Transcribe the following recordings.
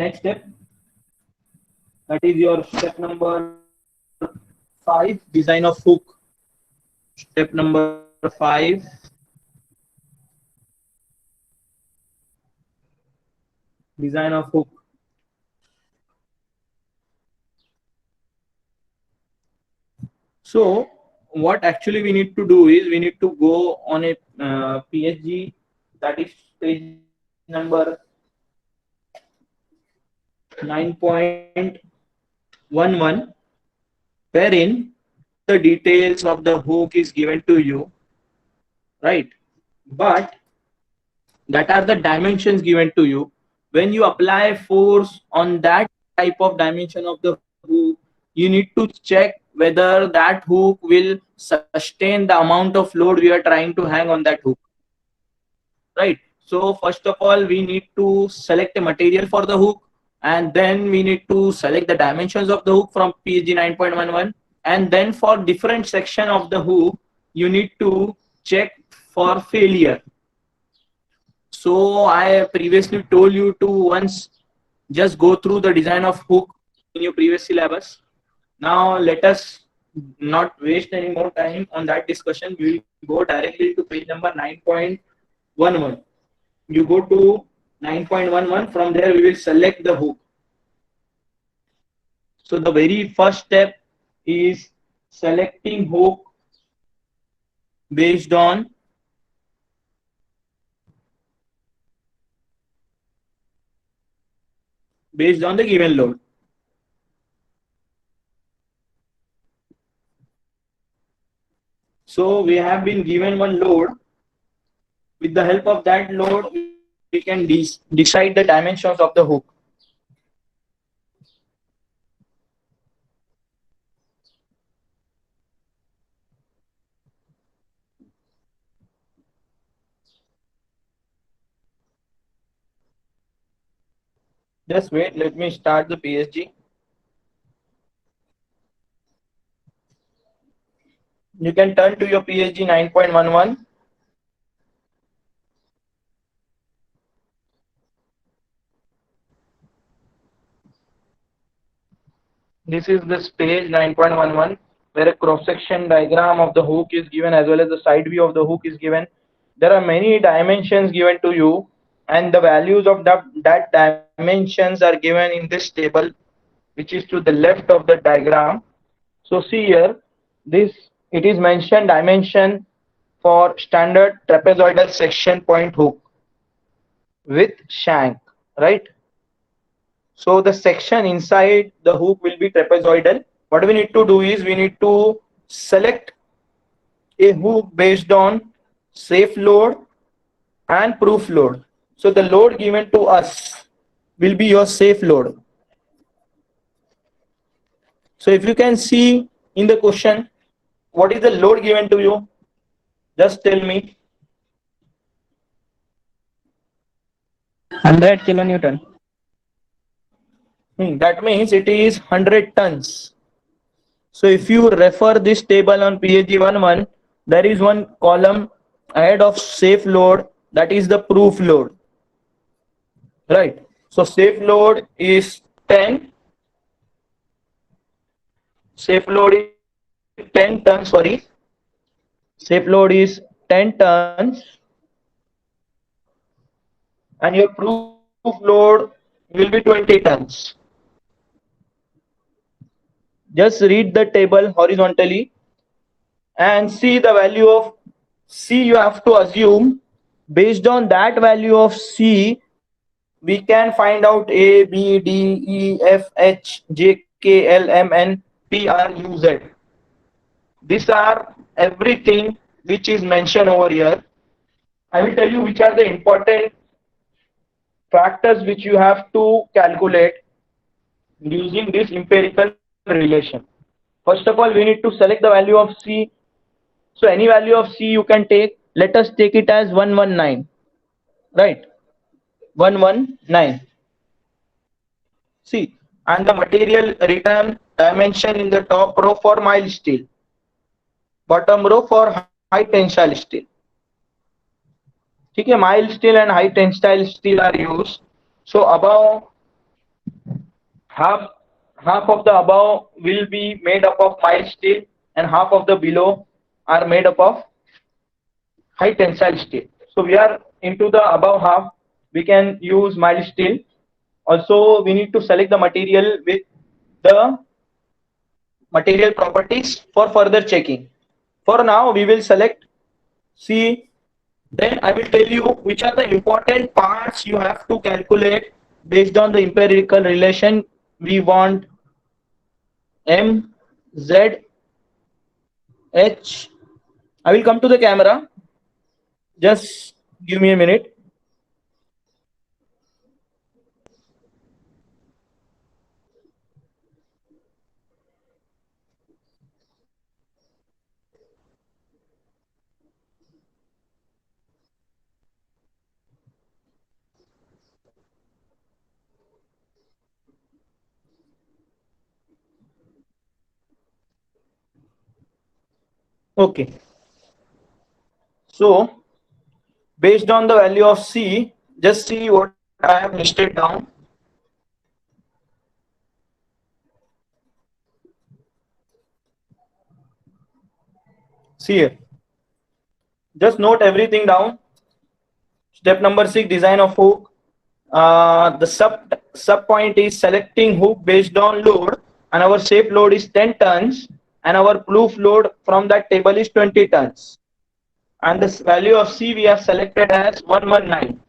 next step, that is your step number 5, design of hook. Step number 5, design of hook. So what actually we need to do is we need to go on a PSG, that is page number 9.11, wherein all the details of the hook is given to you, right? But that are the dimensions given to you. When you apply force on that type of dimension of the hook, you need to check whether that hook will sustain the amount of load we are trying to hang on that hook, right? So first of all, we need to select a material for the hook, and then we need to select the dimensions of the hook from PSG 9.11, and then for different section of the hook, you need to check for failure. So I previously told you to once just go through the design of hook in your previous syllabus. Now let us not waste any more time on that discussion. We will go directly to page number 9.11. You go to 9.11. From there we will select the hook. So the very first step is selecting hook based on the given load. So we have been given one load. With the help of that load, we can decide the dimensions of the hook. Just wait, let me start the PSG. You can turn to your PSG 9.11. This is this page 9.11, where a cross-section diagram of the hook is given as well as the side view of the hook is given. There are many dimensions given to you, and the values of that dimensions are given in this table, which is to the left of the diagram. So see here, this it is mentioned dimension for standard trapezoidal section point hook with shank, right? So the section inside the hook will be trapezoidal. What we need to do is we need to select a hook based on safe load and proof load. So the load given to us will be your safe load. So if you can see in the question, what is the load given to you? Just tell me. 100 kilonewton. That means it is 100 tons. So if you refer this table on PAG 11, there is one column ahead of safe load, that is the proof load, right? So safe load is 10. Safe load is 10 tons, sorry. Safe load is 10 tons, and your proof load will be 20 tons. Just read the table horizontally and see the value of C. You have to assume based on that value of C, we can find out A, B, D, E, F, H, J, K, L, M, N, P, R, U, Z. These are everything which is mentioned over here. I will tell you which are the important factors which you have to calculate using this empirical relation. First of all, we need to select the value of C. So any value of C you can take. Let us take it as 119, right? 119. See, and the material written dimension in the top row for mild steel, bottom row for high tensile steel. ठीक है, mild steel and high tensile steel are used. So above half of the above will be made up of mild steel and half of the below are made up of high tensile steel. So we are into the above half, we can use mild steel. Also, we need to select the material with the material properties for further checking. For now, we will select C. Then I will tell you which are the important parts you have to calculate based on the empirical relation. We want M, Z, H. I will come to the camera. Just give me a minute. Okay. So based on the value of C, just see what I have listed down. See here. Just note everything down. Step number 6, design of hook. The sub point is selecting hook based on load, and our shape load is 10 tons, and our proof load from that table is 20 tons. And this value of C we have selected as 119.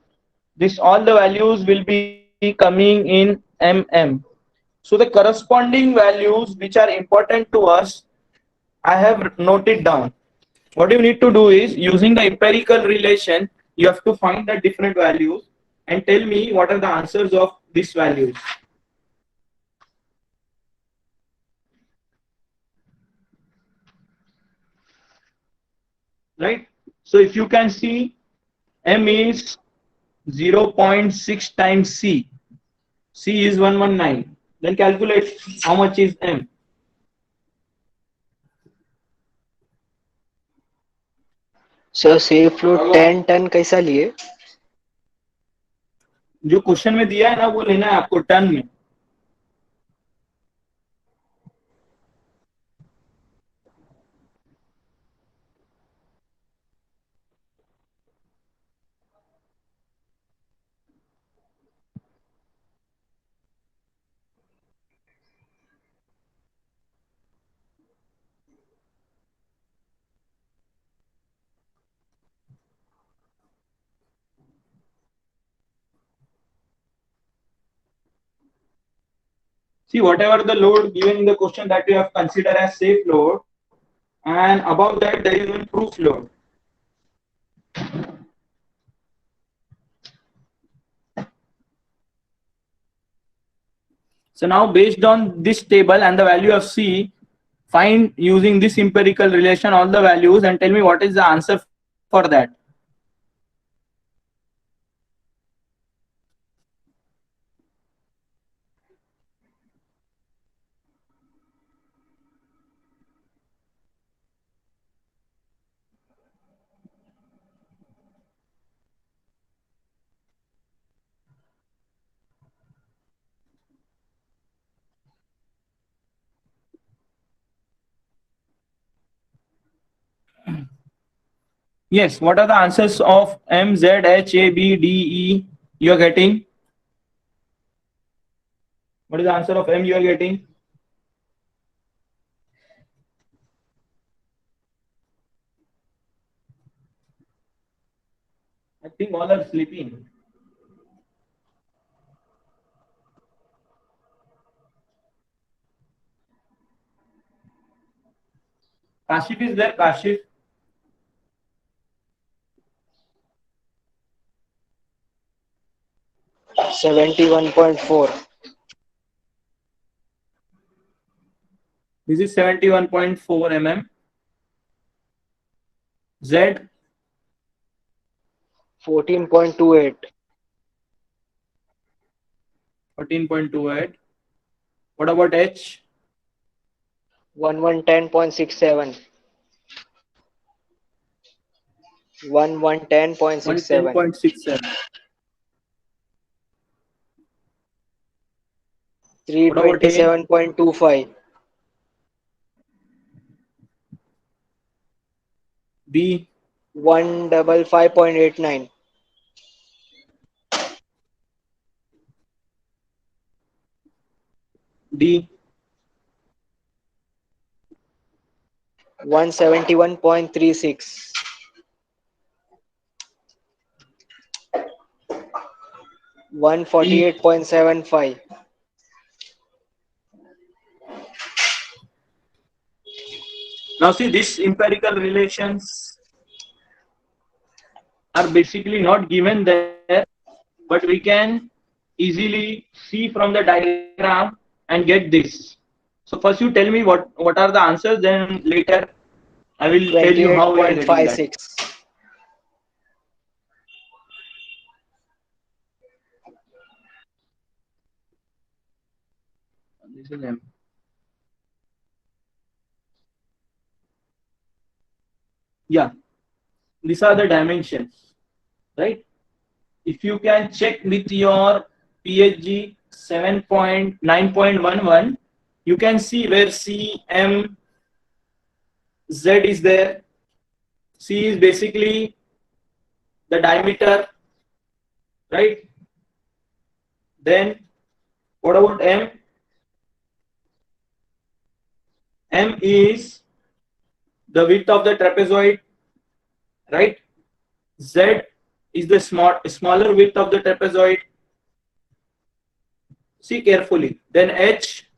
This all the values will be coming in mm. So the corresponding values which are important to us, I have noted down. What you need to do is, using the empirical relation, you have to find the different values and tell me what are the answers of these values. Right? So if you can see, M is 0.6 times C. C is 119. Then calculate how much is M. Sir safe load 10 ton कैसा लिए? जो question में दिया है ना, वो लेना है आपको टन में. See, whatever the load given in the question that you have considered as safe load, and above that there is one proof load. So now, based on this table and the value of C, find using this empirical relation all the values and tell me what is the answer for that. Yes, what are the answers of M, Z, H, A, B, D, E you are getting? What is the answer of M you are getting? I think all are sleeping. Kashif is there, Kashif. $71.4. This is 71.4 mm. Z 14.28. 14.28. What about H? 1110.67. 1110.67. 110.67. Three What about A? 27.25. B? 155.89. D? 171.36. 148.75. Now see, these empirical relations are basically not given there, but we can easily see from the diagram and get this. So first you tell me what are the answers, then later I will tell you how we are getting that. 28.56. This is M. Yeah, these are the dimensions, right? If you can check with your PHG 7.9.11, you can see where C, M, Z is there. C is basically the diameter, right? Then what about M? M is the width of the trapezoid, right? Z is the smaller width of the trapezoid. See carefully. Then H,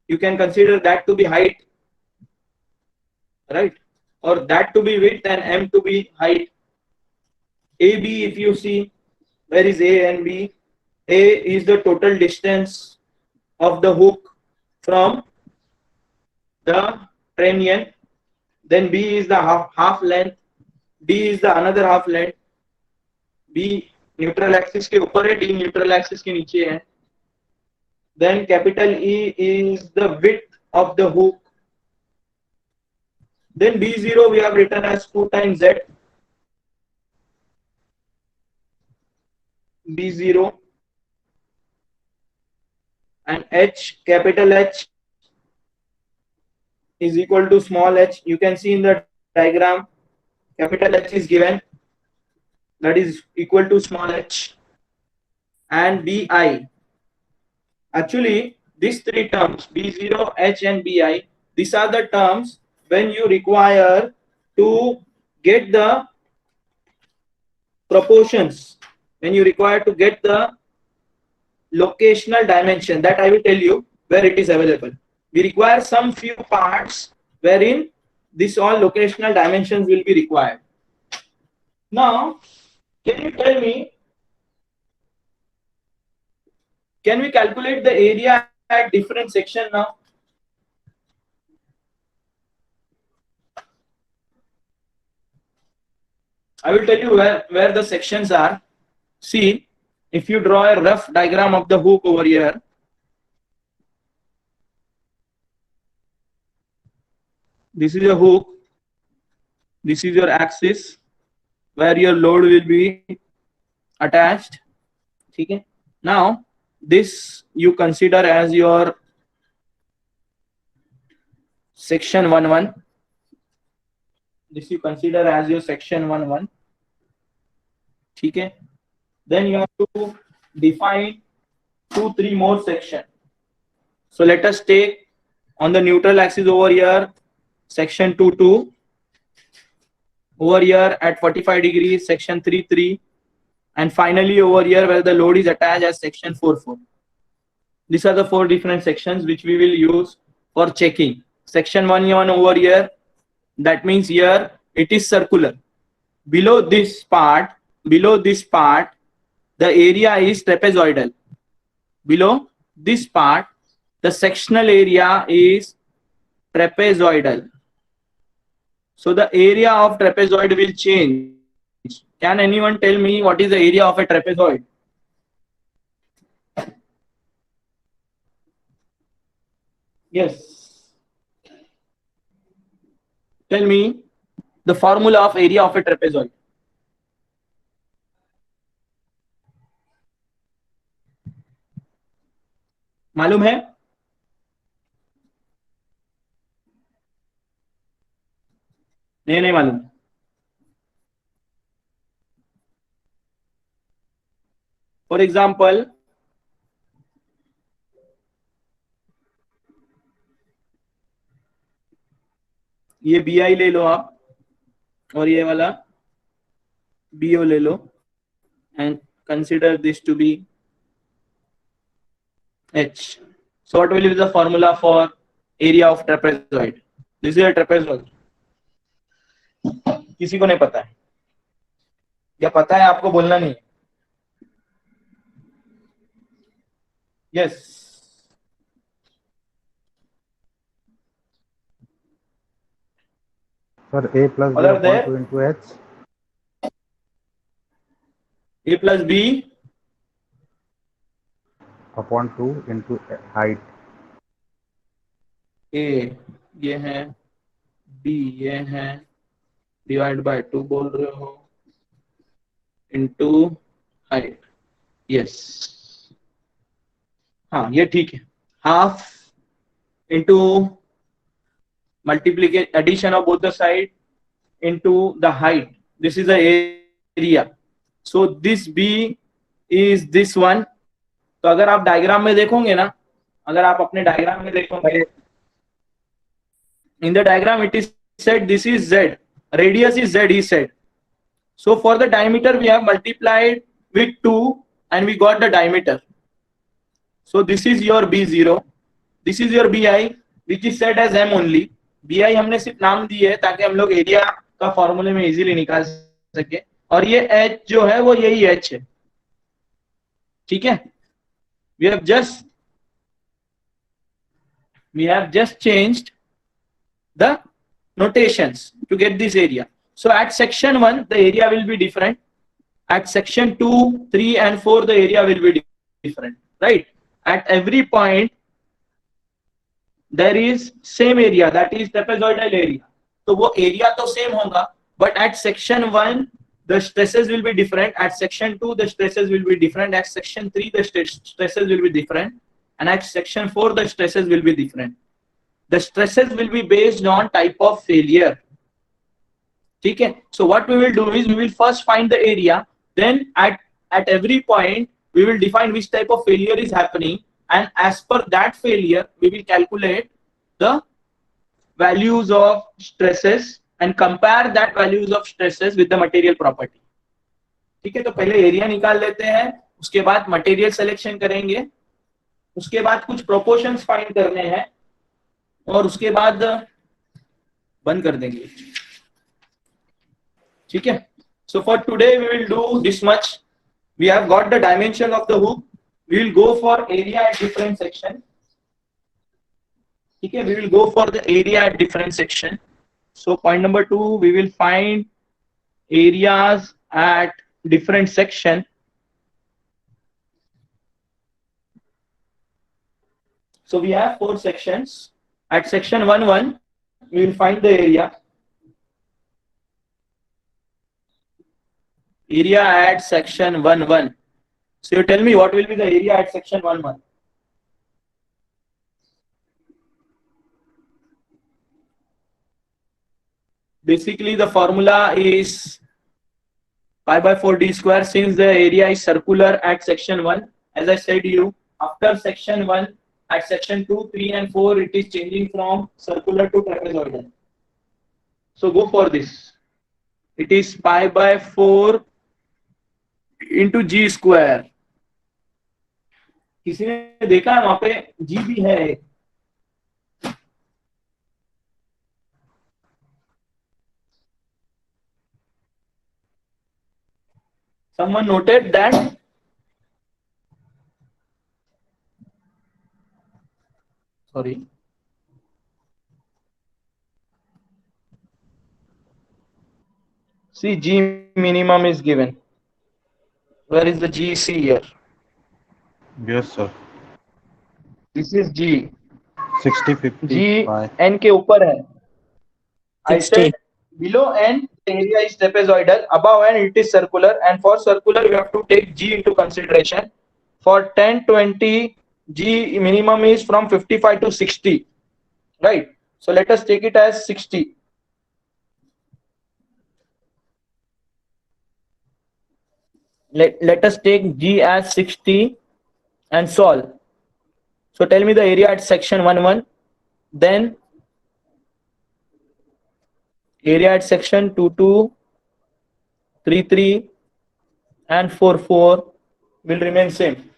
you can consider that to be height, right? Or that to be width and M to be height. AB, if you see, where is A and B? A is the total distance of the hook from the trunnion. Then B is the half length. D is the another half length. B neutral axis के ऊपर है, D neutral axis के नीचे है. Then capital E is the width of the hook. Then B0 we have written as 2 times Z. B0 and H, capital H is equal to small h. You can see in the diagram, capital H is given, that is equal to small h. And Bi, actually these three terms B0, H and Bi, these are the terms when you require to get the proportions, when you require to get the locational dimension, that I will tell you where it is available. We require some few parts wherein this all locational dimensions will be required. Now, can you tell me, can we calculate the area at different section now? I will tell you where the sections are. See, if you draw a rough diagram of the hook over here, this is a hook, this is your axis where your load will be attached. Okay. Now, this you consider as your section 1-1. This you consider as your section 1-1. Okay. Then you have to define 2-3 more sections. So let us take on the neutral axis over here section 2-2, over here at 45 degrees section 3-3, and finally over here where the load is attached as section 4-4. These are the 4 different sections which we will use for checking. Section 1-1 over here, that means here it is circular. Below this part, the area is trapezoidal. Below this part, the sectional area is trapezoidal. So the area of trapezoid will change. Can anyone tell me what is the area of a trapezoid? Yes. Tell me the formula of area of a trapezoid. मालूम है? नहीं मालूम। For example, ये B I ले लो आप, और ये वाला बी ओ ले लो, and consider this to be h. So what will be the formula for area of trapezoid? This is a trapezoid. किसी को नहीं पता है या पता है आपको बोलना नहीं? Yes, Sir, A plus B All are upon there? 2 into H. a plus b upon 2 into height. a ये है, b ये है, डिवाइड बाय 2 बोल रहे हो, इनटू हाइट. यस, हाँ ये ठीक है. Half into multiplication, addition of both the side into the height. This is the area. So this B is this one. तो अगर आप डायग्राम में देखोगे ना, अगर आप अपने डायग्राम में देखोगे, in the diagram it is said this is Z, radius is Z, he said. So for the diameter we have multiplied with 2 and we got the diameter. So this is your B0, this is your BI which is set as M only. BI हमने सिर्फ नाम दी है ताकि हम लोग area का फॉर्मूले में इजीली निकाल सके, और ये H जो है वो यही H है. ठीक है, we have just changed the notations to get this area. So at section 1 the area will be different, at section 2, 3 and 4 the area will be different, right? At every point there is same area, that is trapezoidal area. तो वो area तो same होगा, but at section 1 the stresses will be different, at section 2 the stresses will be different, at section 3 the stresses will be different, and at section 4 the stresses will be different. The stresses will be based on type of failure. ठीक है, so what we will do is we will first find the area, then at every point we will define which type of failure is happening, and as per that failure we will calculate the values of stresses and compare that values of stresses with the material property. ठीक है, तो पहले area निकाल लेते हैं, उसके बाद material selection करेंगे, उसके बाद कुछ प्रोपोर्शंस फाइंड करने हैं, और उसके बाद बंद कर देंगे. ठीक है, so for today we will do this much. We have got the dimension of the hook. We will go for area at different section. ठीक है, we will go for the area at different section. So point number 2, we will find areas at different section. So we have 4 sections. At section 1, we will find the area. Area at section 1. So you tell me what will be the area at section 1. Basically the formula is pi by 4 d square, since the area is circular at section 1. As I said you, after section 1, at section 2, 3 and 4 it is changing from circular to trapezoidal. So go for this. It is pi by 4 into g square. किसी ने देखा है वहां पे g भी है. Someone noted that? Sorry. See, G minimum is given. Where is the GC here? Yes, sir. This is G. 60, 50. G pi. N के ऊपर है. I 60. said below N the area is trapezoidal, above N it is circular, and for circular you have to take G into consideration. For 10, 20, G minimum is from 55 to 60, right? So let us take it as 60. Let us take G as 60 and solve. So tell me the area at section 1, then area at section 2, 3, and 4 will remain same.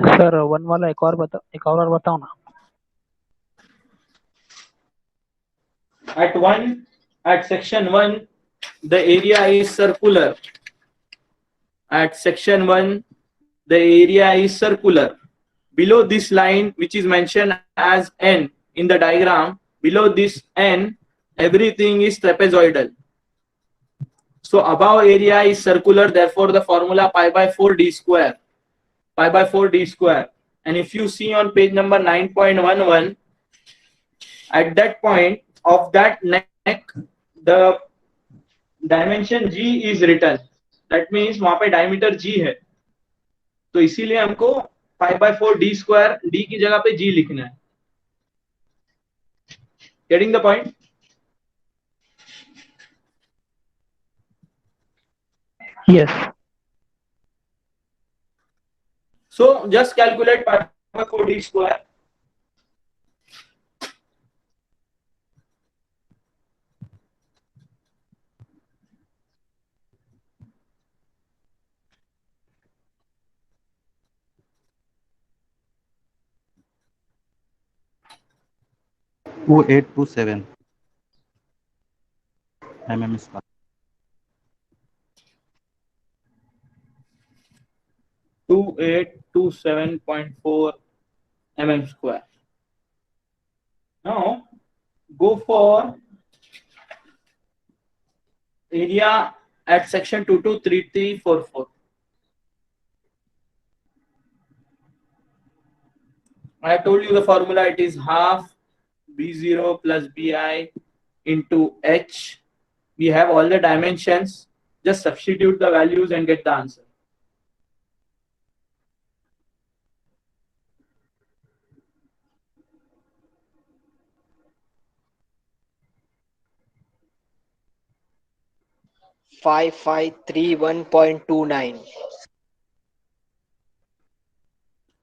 Sir one वाला एक और बार बताओ ना. At section 1, the area is circular. At section 1, the area is circular. Below this line, which is mentioned as N in the diagram, below this N, everything is trapezoidal. So above area is circular, therefore the formula pi by 4 d square. Pi by 4 d square. And if you see on page number 9.11, at that point of that neck, the dimension G is written. That means वहां पे diameter G है. तो इसीलिए हमको pi by 4 d square, d की जगह पे G लिखना है. Getting the point? Yes. So just calculate pi by 4 d square. Two 827 mm². 2827.4 mm square. Now go for area at section 223344. I told you the formula, it is half B0 plus BI into H. We have all the dimensions. Just substitute the values and get the answer. Five 5531.29.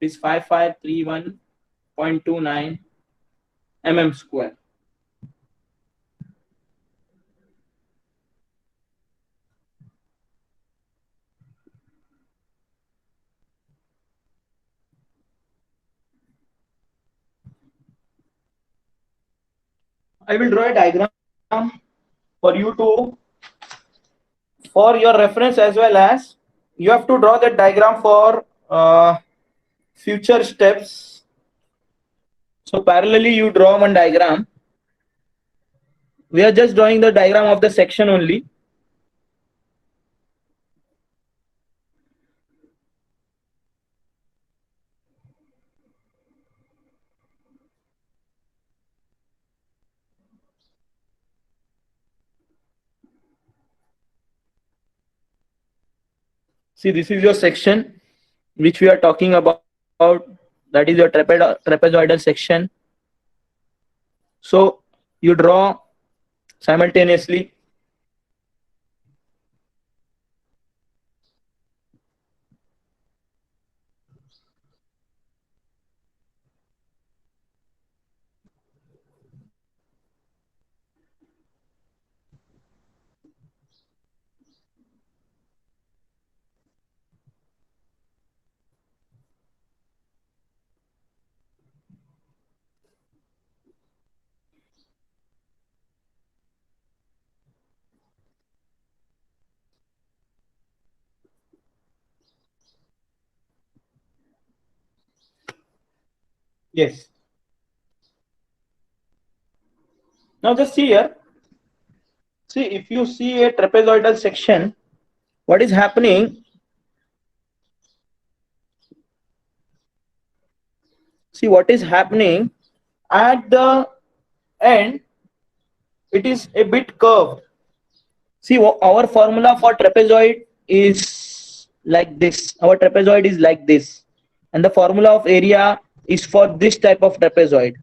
It is 5531.29 mm square. I will draw a diagram for you to, for your reference, as well as you have to draw that diagram for future steps. So parallelly you draw one diagram. We are just drawing the diagram of the section only. See, this is your section which we are talking about. That is your trapezoidal section. So you draw simultaneously. Yes. Now just see here. See, if you see a trapezoidal section, what is happening? See what is happening at the end. it is a bit curved. See, our formula for trapezoid is like this. Our trapezoid is like this. And the formula of area is for this type of trapezoid,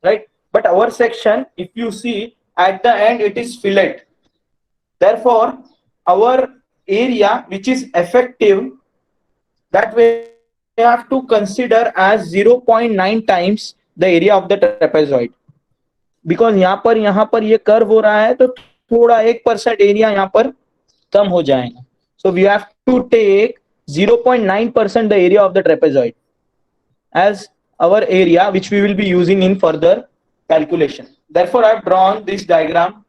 right? But our section, if you see at the end, it is fillet. Therefore, our area, which is effective, that we have to consider as 0.9 times the area of the trapezoid. Because यहाँ पर ये curve हो रहा है तो थोड़ा 1% area यहाँ पर कम हो जाएगा. So we have to take 0.9% the area of the trapezoid as our area, which we will be using in further calculation. Therefore, I have drawn this diagram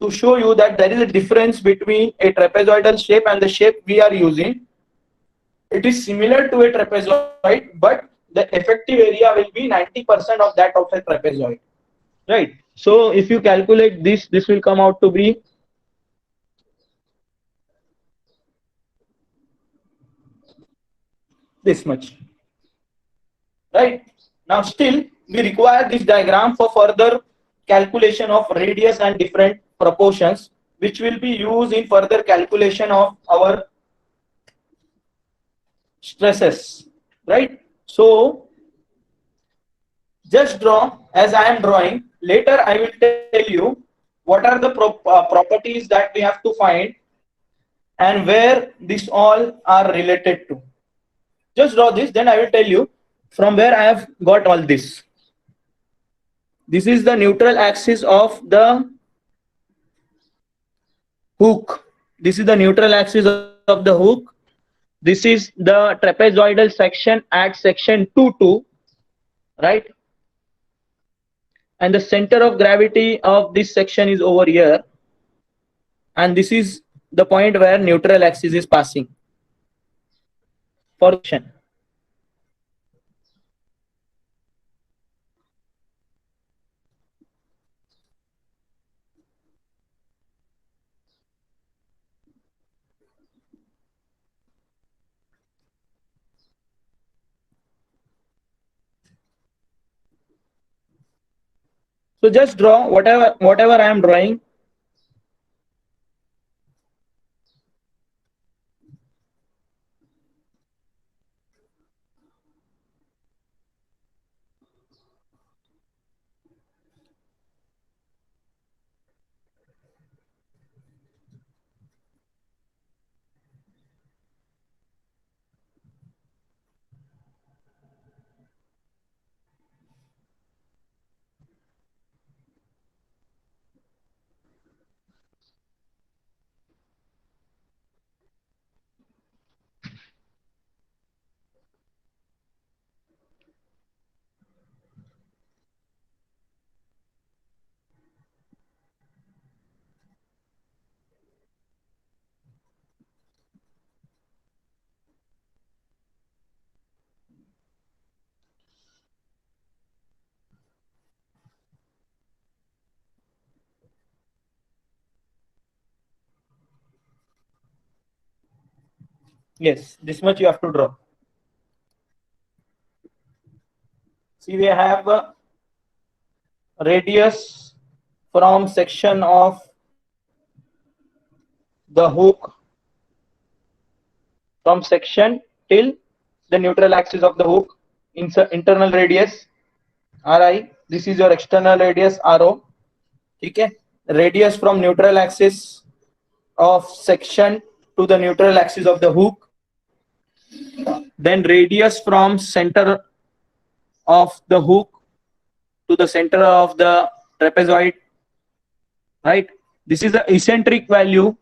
to show you that there is a difference between a trapezoidal shape and the shape we are using. It is similar to a trapezoid, but the effective area will be 90% of that of a trapezoid, right? So if you calculate this, this will come out to be this much, right? Now still we require this diagram for further calculation of radius and different proportions, which will be used in further calculation of our stresses, right? So just draw as I am drawing. Later I will tell you what are the properties that we have to find and where this all are related to. Just draw this, then I will tell you from where I have got all this. This is the neutral axis of the hook. This is the neutral axis of the hook. This is the trapezoidal section at section 2-2, right? And the center of gravity of this section is over here. And this is the point where neutral axis is passing. For section. So just draw whatever I am drawing. Yes, this much you have to draw. See, we have a radius from section of the hook from section till the neutral axis of the hook, internal radius Ri. This is your external radius Ro. Okay, radius from neutral axis of section to the neutral axis of the hook. Then radius from center of the hook to the center of the trapezoid, right? This is the eccentric value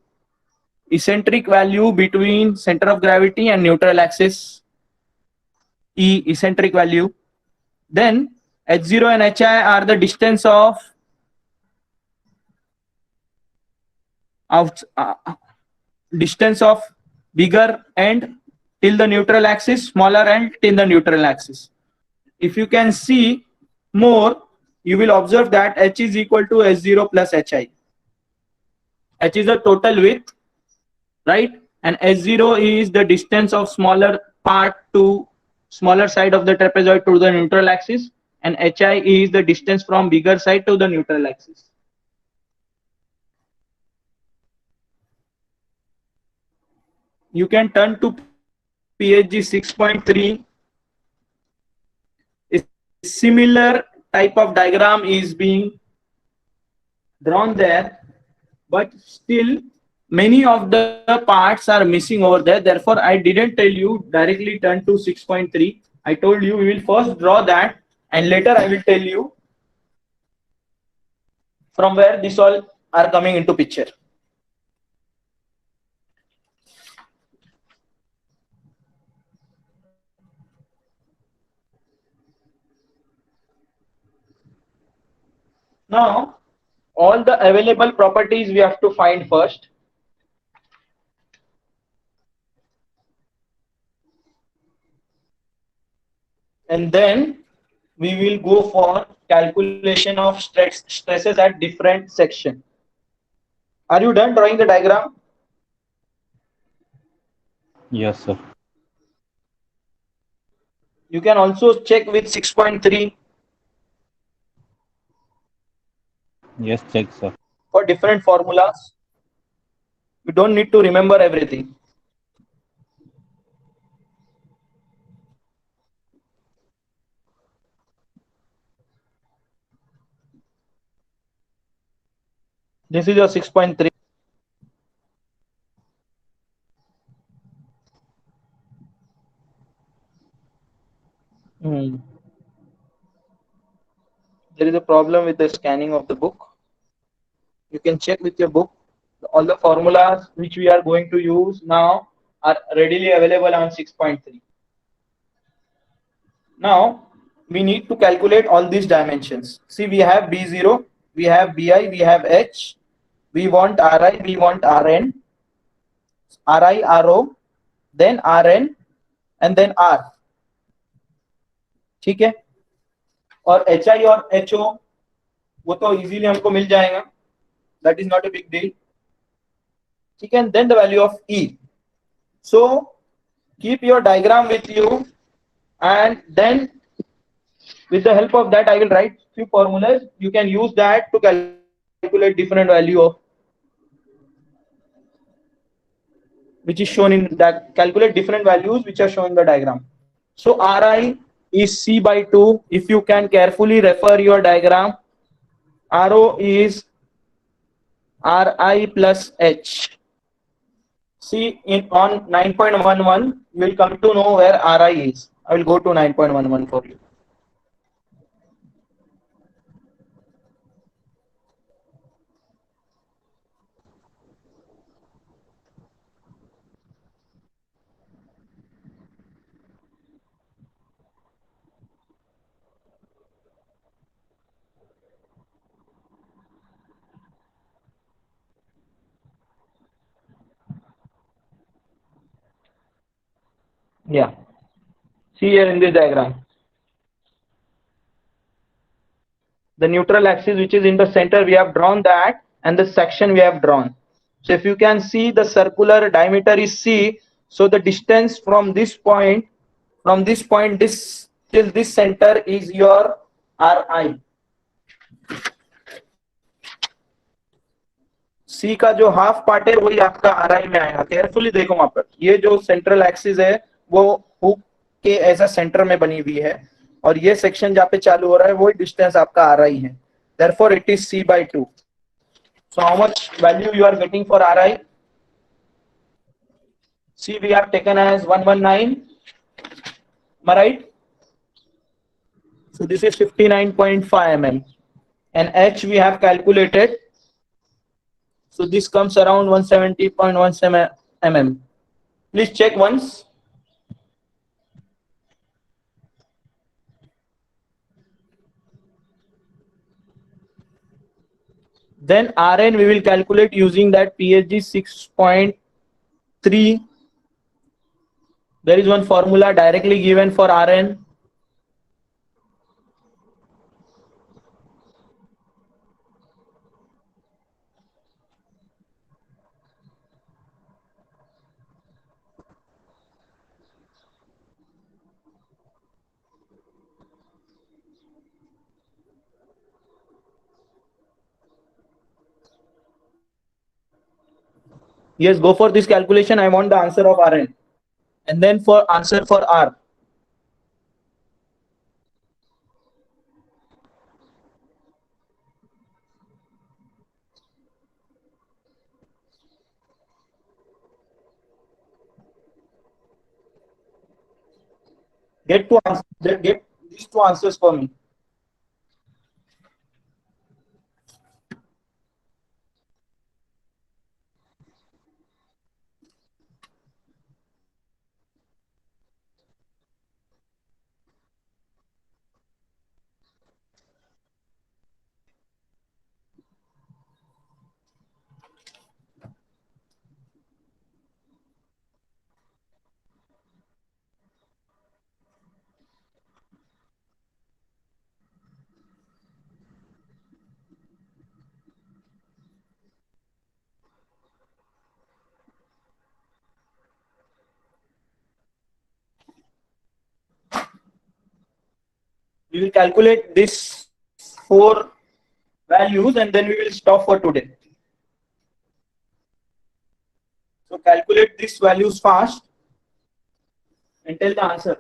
between center of gravity and neutral axis, E, eccentric value. Then H0 and HI are the distance of bigger end till the neutral axis, smaller end till the neutral axis. If you can see more, you will observe that H is equal to H0 plus HI. H is the total width, right? And H0 is the distance of smaller part to smaller side of the trapezoid to the neutral axis, and HI is the distance from bigger side to the neutral axis. you can turn to PHG 6.3. A similar type of diagram is being drawn there, but still many of the parts are missing over there. Therefore, I didn't tell you directly turn to 6.3. I told you we will first draw that, and later I will tell you from where this all are coming into picture. Now, all the available properties we have to find first. And then we will go for calculation of stresses at different section. Are you done drawing the diagram? Yes, sir. You can also check with 6.3 Yes, check, sir. for different formulas. You don't need to remember everything. This is your 6.3. There is a problem with the scanning of the book. You can check with your book. All the formulas which we are going to use now are readily available on 6.3. Now we need to calculate all these dimensions. See, we have B0, we have BI, we have H, we want RI, we want RN, RI, RO, then RN, and then R. ठीक है? और HI और HO वो तो easily हमको मिल जाएगा. That is not a big deal. ठीक है? And then the value of E. So keep your diagram with you, and then with the help of that I will write few formulas. You can use that to calculate different value of which is shown in that, calculate different values which are shown in the diagram. So Ri is C by 2. If you can carefully refer your diagram, Ro is Ri plus H. See, in on 9.11 you will come to know where Ri is. I will go to 9.11 for you. Yeah. See here in this diagram. The neutral axis which is in the center, we have drawn that, and the section we have drawn. So if you can see, the circular diameter is C. So the distance from this point this till this center is your Ri. C का जो half part है वही आपका Ri में आएगा. Carefully देखो वहां पर, ये जो सेंट्रल एक्सिस है वो हुक के ऐसा सेंटर में बनी हुई है, और ये सेक्शन जहाँ पे चालू हो रहा है वही डिस्टेंस आपका Ri है. Therefore it is C by 2. So how much value you are getting for Ri? C we have taken as 119. Am I right? So this is 59.5 mm. And H we have calculated. So this comes around 170.17 mm. Please check once. Then Rn we will calculate using that PHG 6.3. There is one formula directly given for Rn. Yes, go for this calculation. I want the answer of Rn. And then for answer for R. Get these two answers for me. We will calculate this 4 values and then we will stop for today. So calculate these values fast and tell the answer.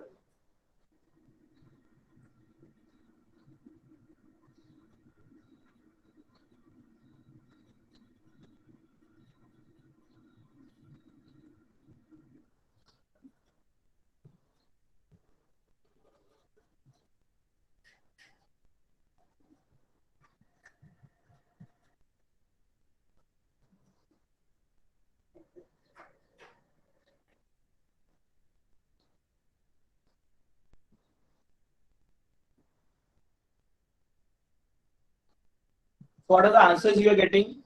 So what are the answers you are getting?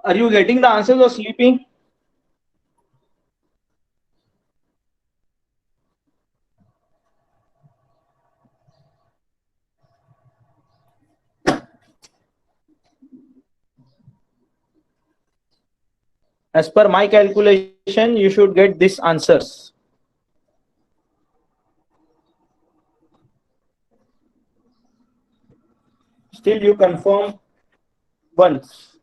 Are you getting the answers or sleeping? As per my calculation, you should get these answers. Still you confirm once.